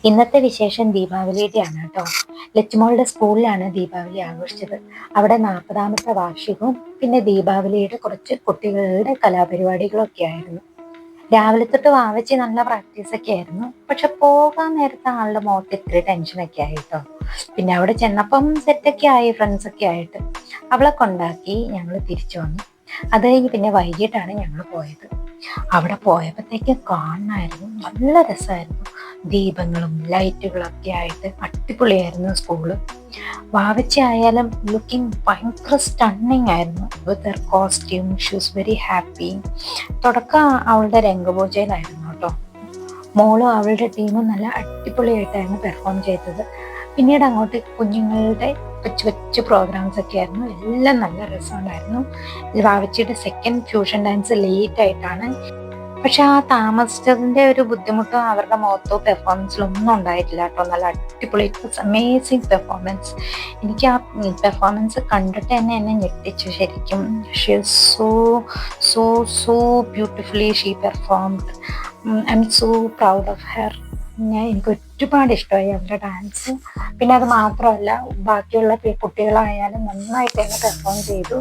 ഇന്നത്തെ വിശേഷം ദീപാവലിയുടെയാണ് കേട്ടോ. ലച്ചുമോളുടെ സ്കൂളിലാണ് ദീപാവലി ആഘോഷിച്ചത്. അവിടെ 40ാമത്തെ വാർഷികവും പിന്നെ ദീപാവലിയുടെ കുറച്ച് കുട്ടികളുടെ കലാപരിപാടികളൊക്കെ ആയിരുന്നു. രാവിലെ തൊട്ട് വാവച്ചി നല്ല പ്രാക്ടീസൊക്കെ ആയിരുന്നു. പക്ഷെ പോകാൻ നേരത്തെ ആളുടെ മുഖത്ത് ഇത്തിരി ടെൻഷനൊക്കെ ആയിട്ടോ. പിന്നെ അവിടെ ചെന്നപ്പം സെറ്റൊക്കെ ആയി, ഫ്രണ്ട്സൊക്കെ ആയിട്ട് അവളെ കൊണ്ടാക്കി ഞങ്ങൾ തിരിച്ചു വന്നു. അത് കഴിഞ്ഞ് പിന്നെ വൈകിട്ടാണ് ഞങ്ങൾ പോയത്. അവിടെ പോയപ്പോഴത്തേക്കും കാണണമായിരുന്നു, നല്ല രസമായിരുന്നു. ദീപങ്ങളും ലൈറ്റുകളൊക്കെ ആയിട്ട് അടിപൊളിയായിരുന്നു സ്കൂള്. വാവച്ചി ആയാലും ലുക്കിംഗ് ഭയങ്കര സ്റ്റണ്ണിങ് ആയിരുന്നു. With her costume she was very happy. തുടക്കം അവളുടെ രംഗപൂജയിലായിരുന്നു കേട്ടോ. മോളും അവളുടെ ടീമും നല്ല അടിപൊളിയായിട്ടായിരുന്നു പെർഫോം ചെയ്തത്. പിന്നീട് അങ്ങോട്ട് കുഞ്ഞുങ്ങളുടെ കൊച്ചു കൊച്ചു പ്രോഗ്രാംസ് ഒക്കെ ആയിരുന്നു. എല്ലാം നല്ല രസമുണ്ടായിരുന്നു. വാവച്ചിയുടെ സെക്കൻഡ് ഫ്യൂഷൻ ഡാൻസ് ലേറ്റ് ആയിട്ടാണ്. പക്ഷെ ആ താമസിച്ചതിന്റെ ഒരു ബുദ്ധിമുട്ടോ അവരുടെ മുഖത്തോ പെർഫോമൻസിലൊന്നും ഉണ്ടായിട്ടില്ല കേട്ടോ. നല്ല അടിപൊളി, ഇറ്റ് വാസ് അമേസിങ് പെർഫോമൻസ്. എനിക്ക് ആ പെർഫോമൻസ് കണ്ടിട്ട് തന്നെ എന്നെ ഞെട്ടിച്ചു ശരിക്കും. She is so so so beautifully she performed. I M so proud of her. എനിക്ക് ഒരുപാട് ഇഷ്ടമായി അവരുടെ ഡാൻസ്. പിന്നെ അത് മാത്രമല്ല, ബാക്കിയുള്ള കുട്ടികളായാലും നന്നായിട്ട് തന്നെ പെർഫോം ചെയ്തു.